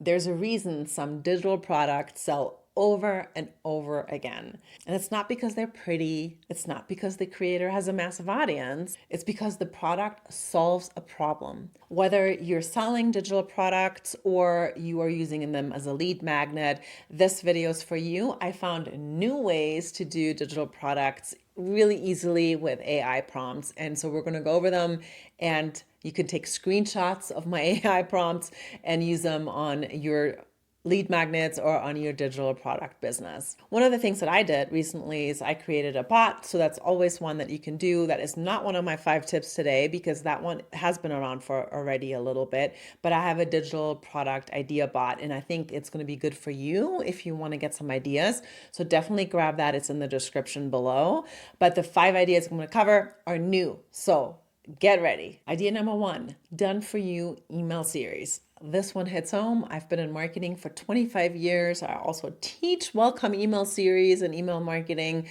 There's a reason some digital products sell over and over again. And it's not because they're pretty, it's not because the creator has a massive audience, it's because the product solves a problem. Whether you're selling digital products or you are using them as a lead magnet, this video is for you. I found new ways to do digital products really easily with AI prompts. And so we're going to go over them, and you can take screenshots of my AI prompts and use them on your lead magnets or on your digital product business. One of the things that I did recently is I created a bot. So that's always one that you can do. That is not one of my 5 tips today because that one has been around for already a little bit, but I have a digital product idea bot, and I think it's going to be good for you if you want to get some ideas. So definitely grab that. It's in the description below. But the 5 ideas I'm going to cover are new. So get ready. Idea number 1, done for you email series. This one hits home. I've been in marketing for 25 years. I also teach welcome email series and email marketing.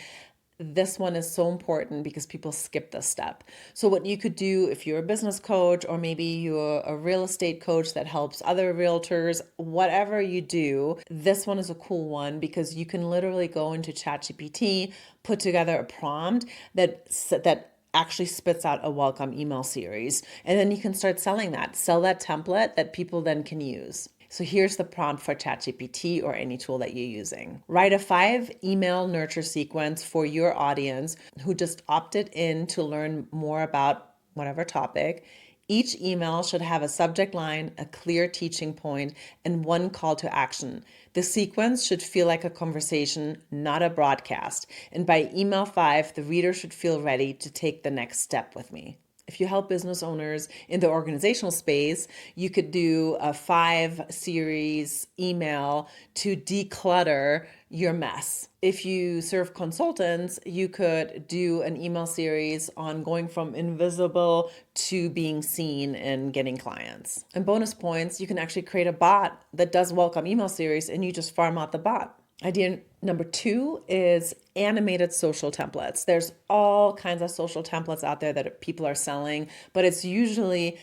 This one is so important because people skip this step. So what you could do if you're a business coach, or maybe you're a real estate coach that helps other realtors, whatever you do, this one is a cool one because you can literally go into ChatGPT, put together a prompt that actually spits out a welcome email series. And then you can start selling that. Sell that template that people then can use. So here's the prompt for ChatGPT or any tool that you're using. Write a 5 email nurture sequence for your audience who just opted in to learn more about whatever topic. Each email should have a subject line, a clear teaching point, and one call to action. The sequence should feel like a conversation, not a broadcast. And by email 5, the reader should feel ready to take the next step with me. If you help business owners in the organizational space, you could do a 5 series email to declutter your mess. If you serve consultants, you could do an email series on going from invisible to being seen and getting clients. And bonus points, you can actually create a bot that does welcome email series and you just farm out the bot. Idea number 2 is animated social templates. There's all kinds of social templates out there that people are selling, but it's usually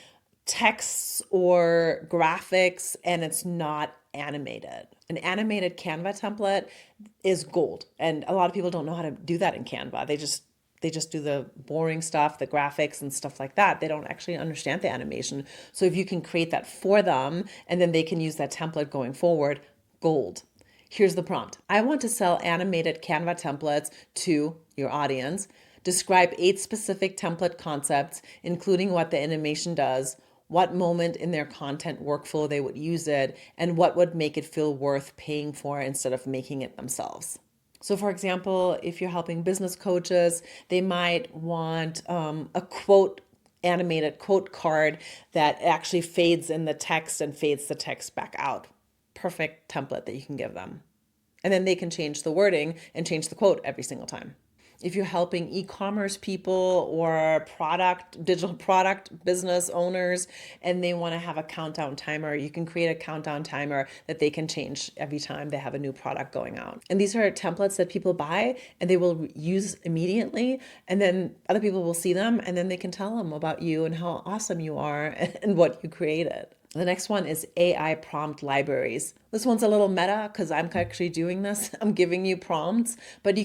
texts or graphics and it's not animated. An animated Canva template is gold. And a lot of people don't know how to do that in Canva. They just do the boring stuff, the graphics and stuff like that. They don't actually understand the animation. So if you can create that for them and then they can use that template going forward, gold. Here's the prompt. I want to sell animated Canva templates to your audience. Describe 8 specific template concepts, including what the animation does, what moment in their content workflow they would use it, and what would make it feel worth paying for instead of making it themselves. So for example, if you're helping business coaches, they might want a quote, animated quote card that actually fades in the text and fades the text back out. Perfect template that you can give them. And then they can change the wording and change the quote every single time. If you're helping e-commerce people or digital product business owners, and they want to have a countdown timer, you can create a countdown timer that they can change every time they have a new product going out. And these are templates that people buy and they will use immediately. And then other people will see them and then they can tell them about you and how awesome you are and what you created. The next one is AI prompt libraries. This one's a little meta because I'm actually doing this. I'm giving you prompts, but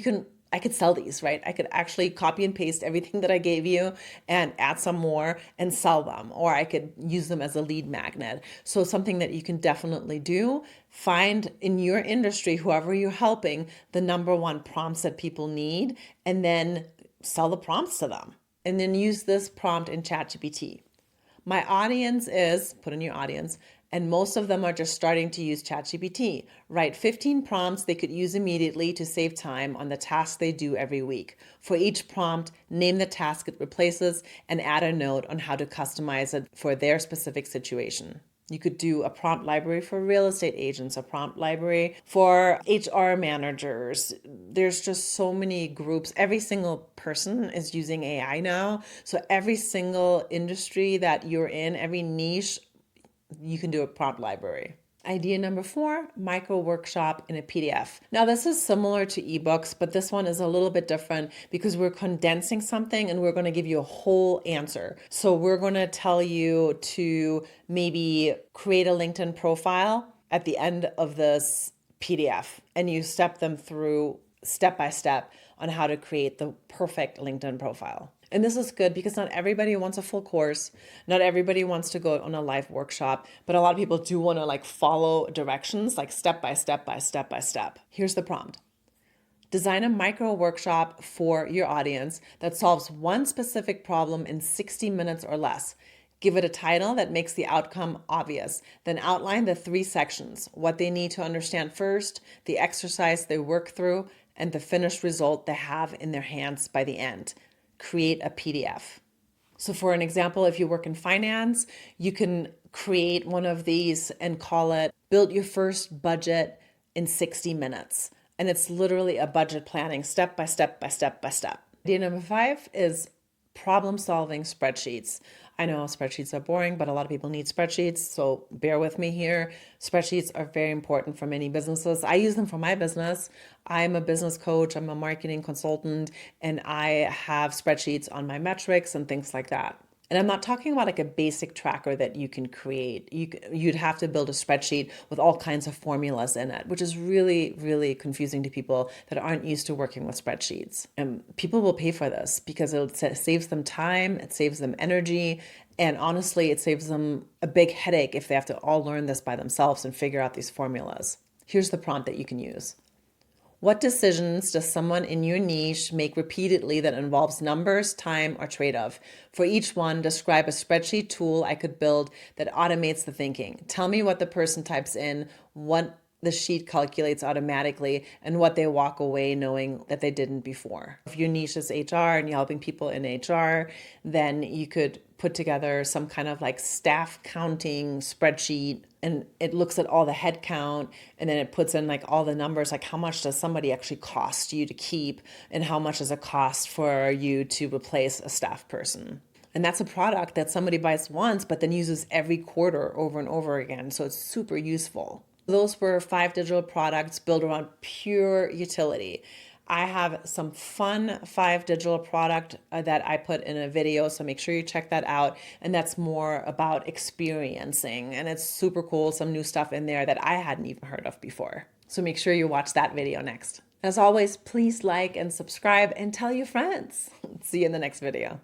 I could sell these, right? I could actually copy and paste everything that I gave you and add some more and sell them, or I could use them as a lead magnet. So something that you can definitely do, find in your industry, whoever you're helping, the number 1 prompts that people need, and then sell the prompts to them. And then use this prompt in ChatGPT. My audience is, put in your audience, and most of them are just starting to use ChatGPT. Write 15 prompts they could use immediately to save time on the tasks they do every week. For each prompt, name the task it replaces and add a note on how to customize it for their specific situation. You could do a prompt library for real estate agents, a prompt library for HR managers. There's just so many groups. Every single person is using AI now. So every single industry that you're in, every niche, you can do a prompt library. Idea number 4, micro workshop in a PDF. Now this is similar to ebooks, but this one is a little bit different because we're condensing something and we're going to give you a whole answer. So we're going to tell you to maybe create a LinkedIn profile at the end of this PDF, and you step them through step by step on how to create the perfect LinkedIn profile. And this is good because not everybody wants a full course. Not everybody wants to go on a live workshop, but a lot of people do want to like follow directions, like step by step by step by step. Here's the prompt. Design a micro workshop for your audience that solves one specific problem in 60 minutes or less. Give it a title that makes the outcome obvious. Then outline the 3 sections: what they need to understand first, the exercise they work through, and the finished result they have in their hands by the end. Create a PDF. So for an example, if you work in finance, you can create one of these and call it Build Your First Budget in 60 Minutes. And it's literally a budget planning step by step by step by step. Idea number 5 is problem solving spreadsheets. I know spreadsheets are boring, but a lot of people need spreadsheets, so bear with me here. Spreadsheets are very important for many businesses. I use them for my business. I'm a business coach, I'm a marketing consultant, and I have spreadsheets on my metrics and things like that. And I'm not talking about like a basic tracker that you can create. You'd have to build a spreadsheet with all kinds of formulas in it, which is really, really confusing to people that aren't used to working with spreadsheets. And people will pay for this because it saves them time, it saves them energy, and honestly, it saves them a big headache if they have to all learn this by themselves and figure out these formulas. Here's the prompt that you can use. What decisions does someone in your niche make repeatedly that involves numbers, time, or trade-off? For each one, describe a spreadsheet tool I could build that automates the thinking. Tell me what the person types in, what the sheet calculates automatically, and what they walk away knowing that they didn't before. If your niche is HR and you're helping people in HR, then you could put together some kind of like staff counting spreadsheet, and it looks at all the head count, and then it puts in like all the numbers, like how much does somebody actually cost you to keep, and how much does it cost for you to replace a staff person. And that's a product that somebody buys once, but then uses every quarter over and over again. So it's super useful. Those were 5 digital products built around pure utility. I have some fun 5 digital product that I put in a video, so make sure you check that out. And that's more about experiencing, and it's super cool. Some new stuff in there that I hadn't even heard of before. So make sure you watch that video next. As always, please like and subscribe and tell your friends. See you in the next video.